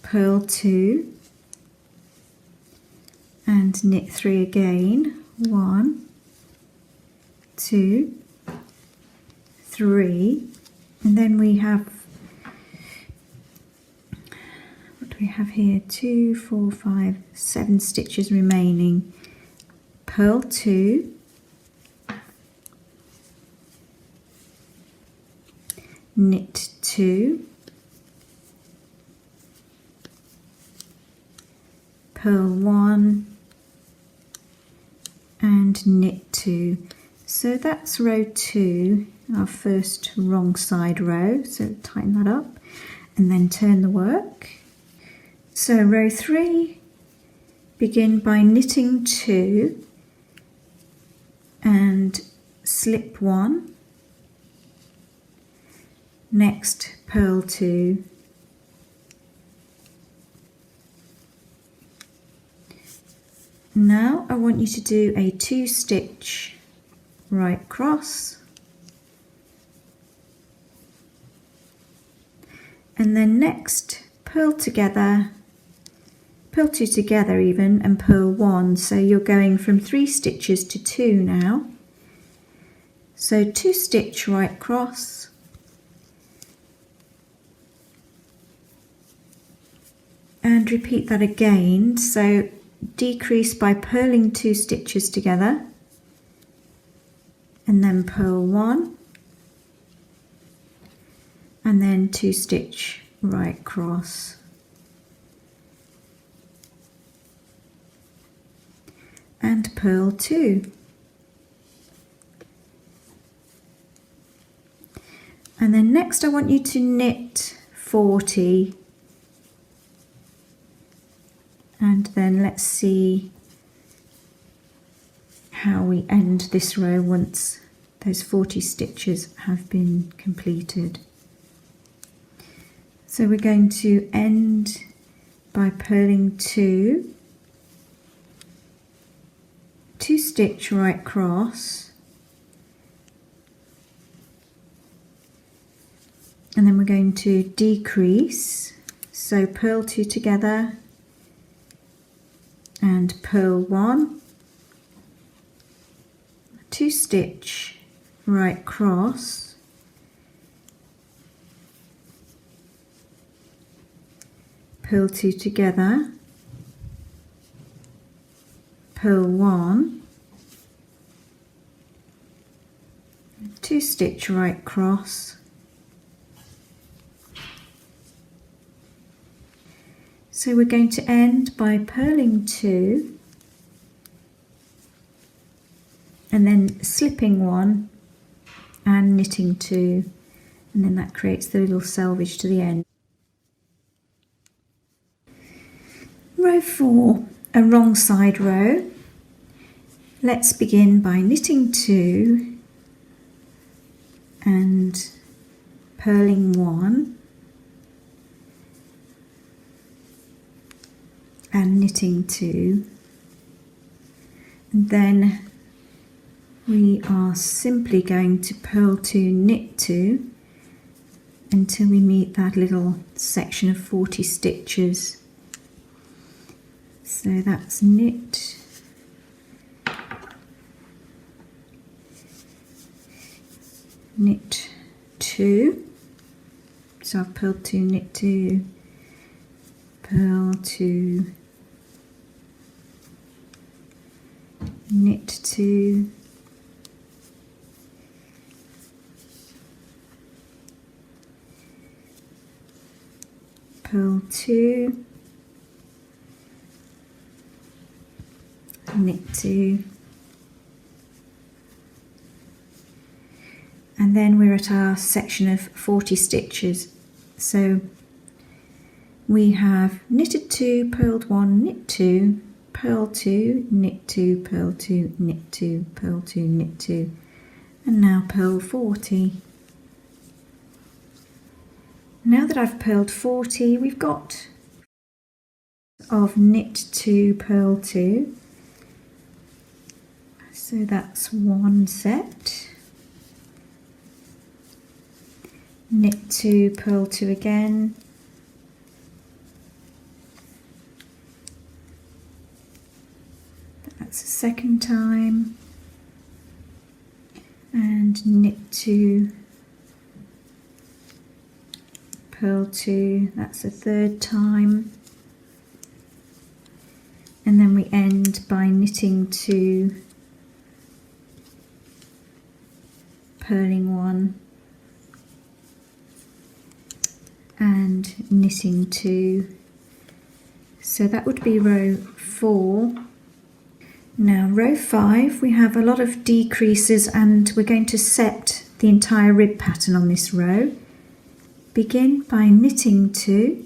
purl 2, and knit 3 again. 1, 2, 3, and then we have, what do we have here? 2, 4, 5, 7 stitches remaining. Purl 2, knit 2, purl 1, and knit 2. So that's row 2, our first wrong side row, so tighten that up and then turn the work. So row 3, begin by knitting 2 and slip 1, next purl 2, now I want you to do a 2-stitch right cross, and then next purl together, purl 2 together even, and purl 1, so you're going from 3 stitches to 2 now. So 2-stitch right cross, and repeat that again. So decrease by purling 2 stitches together, and then purl 1, and then 2-stitch right cross, and purl 2, and then next I want you to knit 40, and then let's see how we end this row once those 40 stitches have been completed. So we're going to end by purling 2, 2-stitch right cross, and then we're going to decrease, so purl 2 together and purl 1, 2-stitch right cross, purl 2 together, purl 1, 2-stitch right cross, so we're going to end by purling 2 and then slipping 1 and knitting 2, and then that creates the little selvage to the end. Row 4, a wrong side row. Let's begin by knitting 2 and purling 1 and knitting 2, and then we are simply going to purl 2, knit 2 until we meet that little section of 40 stitches. So that's knit, knit 2, so I've purled 2, knit 2, purl 2, knit 2, purl 2, knit 2, and then we're at our section of 40 stitches. So we have knitted 2, purled 1, knit 2, purl 2, knit 2, purl 2, knit 2, purl 2, knit 2, and now purl 40. Now that I've purled 40, we've got of knit 2, purl 2. So that's one set. Knit 2, purl 2 again. That's the second time. And knit 2, purl 2, that's the third time. And then we end by knitting 2, purling 1, and knitting 2. So that would be row 4. Now row 5, we have a lot of decreases and we're going to set the entire rib pattern on this row. Begin by knitting 2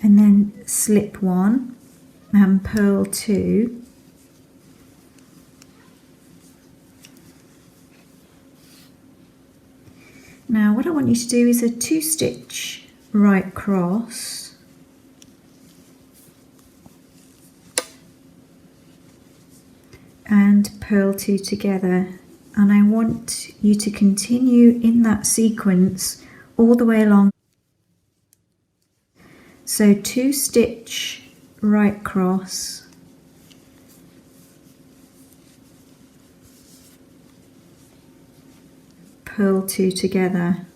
and then slip 1 and purl 2. Now what I want you to do is a 2-stitch right cross, and purl 2 together, and I want you to continue in that sequence all the way along. So 2-stitch right cross, purl 2 together,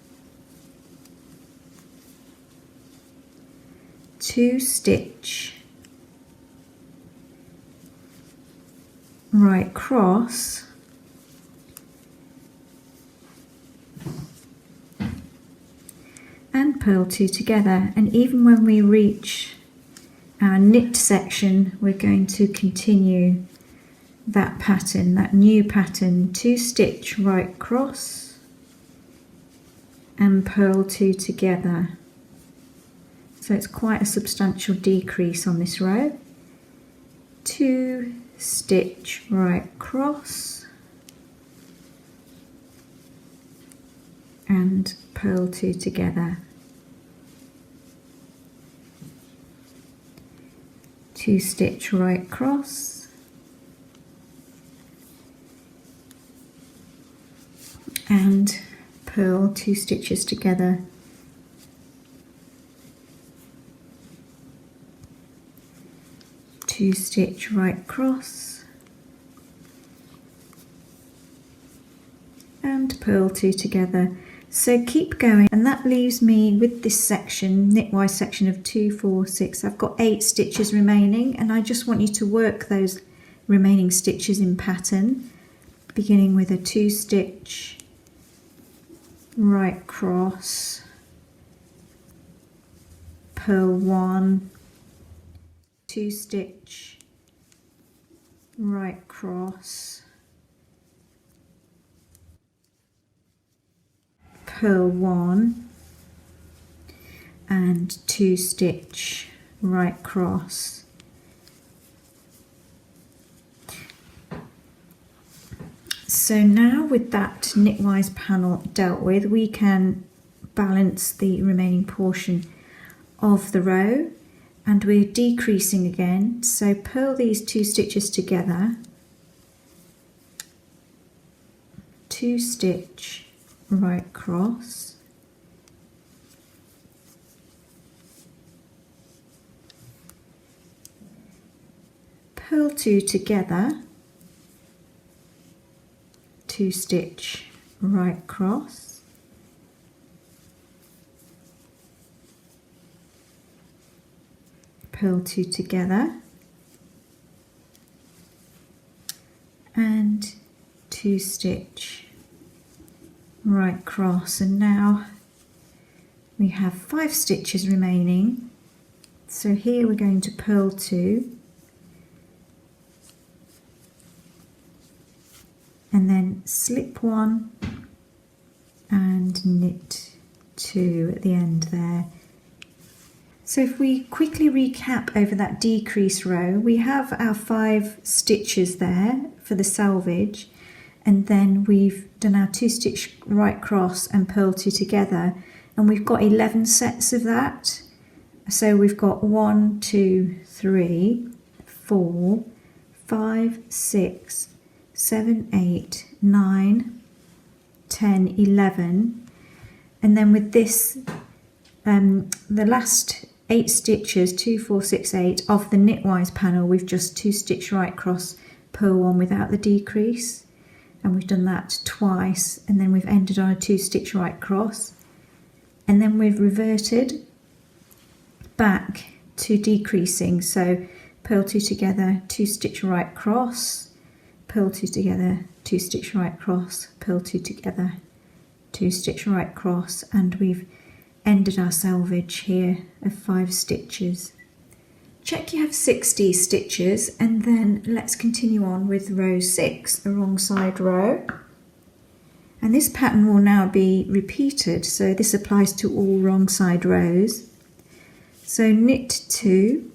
2-stitch right cross, and purl 2 together. And even when we reach our knit section, we're going to continue that pattern, that new pattern, 2-stitch right cross and purl 2 together. So it's quite a substantial decrease on this row. 2-stitch right cross and purl 2 together. 2-stitch right cross and purl 2 stitches together. 2-stitch right cross and purl 2 together. So keep going, and that leaves me with this section, knitwise section of 2, 4, 6. I've got 8 stitches remaining, and I just want you to work those remaining stitches in pattern, beginning with a 2-stitch right cross, purl 1, 2-stitch right cross, purl 1 and 2-stitch right cross. So now with that knitwise panel dealt with, we can balance the remaining portion of the row, and we're decreasing again. So purl these 2 stitches together, 2-stitch right cross, purl 2 together, 2-stitch right cross, purl 2 together, and 2-stitch right cross. And now we have 5 stitches remaining. So here we're going to purl 2 and then slip 1 and knit 2 at the end there. So if we quickly recap over that decrease row, we have our 5 stitches there for the selvage, and then we've done our 2-stitch right cross and purl 2 together, and we've got 11 sets of that. So we've got 1, 2, 3, 4, 5, 6, 7, 8, 9, 10, 11, and then with this, the last 8 stitches, 2, 4, 6, 8 of the knitwise panel, we've just 2 stitch right across, purl 1 without the decrease, and we've done that twice, and then we've ended on a 2 stitch right cross, and then we've reverted back to decreasing, so purl 2 together, 2 stitch right cross, purl 2 together, 2 stitch right cross, purl 2 together, 2 stitch right cross, and we've ended our selvage here of 5 stitches. Check you have 60 stitches, and then let's continue on with row 6, the wrong side row. And this pattern will now be repeated, so this applies to all wrong side rows. So knit 2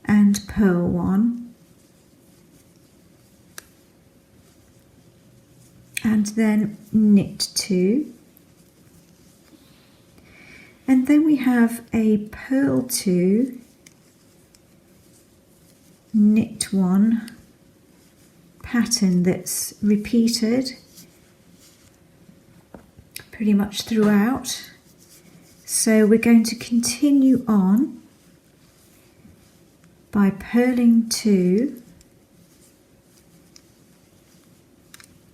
and purl 1, and then knit 2, and then we have a purl 2, knit 1 pattern that's repeated pretty much throughout. So we're going to continue on by purling 2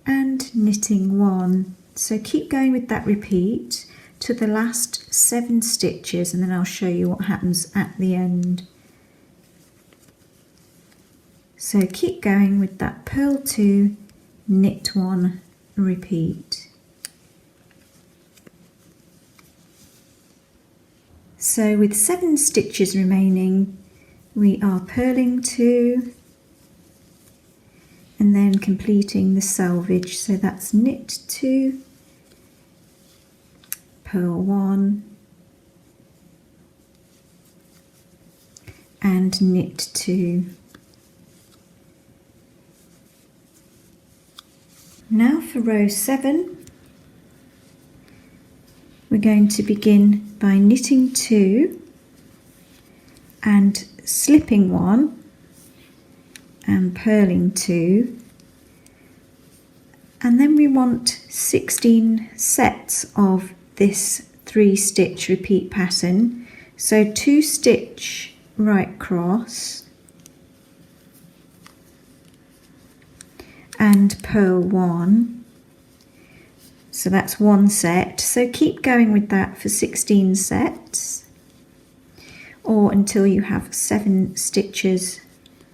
and knitting 1. So keep going with that repeat to the last 7 stitches, and then I'll show you what happens at the end. So keep going with that purl 2, knit 1, repeat. So with 7 stitches remaining, we are purling 2 and then completing the selvage. So that's knit 2, purl 1 and knit 2. Now for row 7, we're going to begin by knitting 2 and slipping 1 and purling 2, and then we want 16 sets of this 3 stitch repeat pattern. So 2 stitch right cross and purl 1. So that's 1 set. So keep going with that for 16 sets, or until you have 7 stitches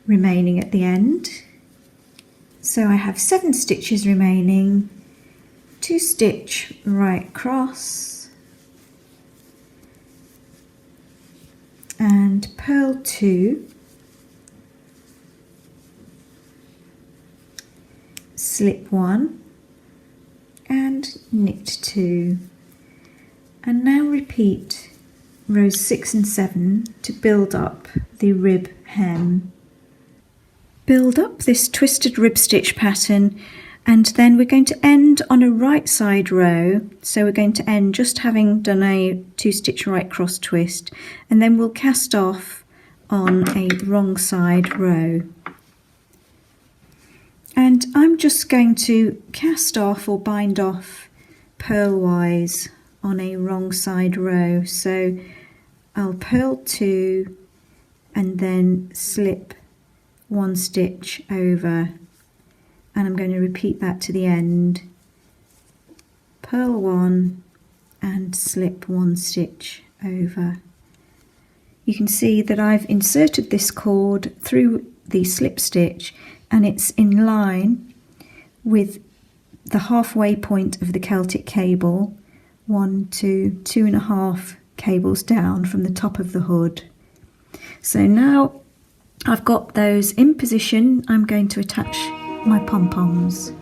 remaining at the end. So I have 7 stitches remaining, 2 stitch right cross and purl 2, slip 1 and knit 2, and now repeat rows 6 and 7 to build up the rib hem. Build up this twisted rib stitch pattern, and then we're going to end on a right side row. So we're going to end just having done a 2 stitch right cross twist, and then we'll cast off on a wrong side row. And I'm just going to cast off or bind off purlwise on a wrong side row. So I'll purl 2 and then slip 1 stitch over, and I'm going to repeat that to the end. Purl 1 and slip 1 stitch over. You can see that I've inserted this cord through the slip stitch, and it's in line with the halfway point of the Celtic cable, 1, 2, 2.5 cables down from the top of the hood. So now I've got those in position, I'm going to attach my pom-poms.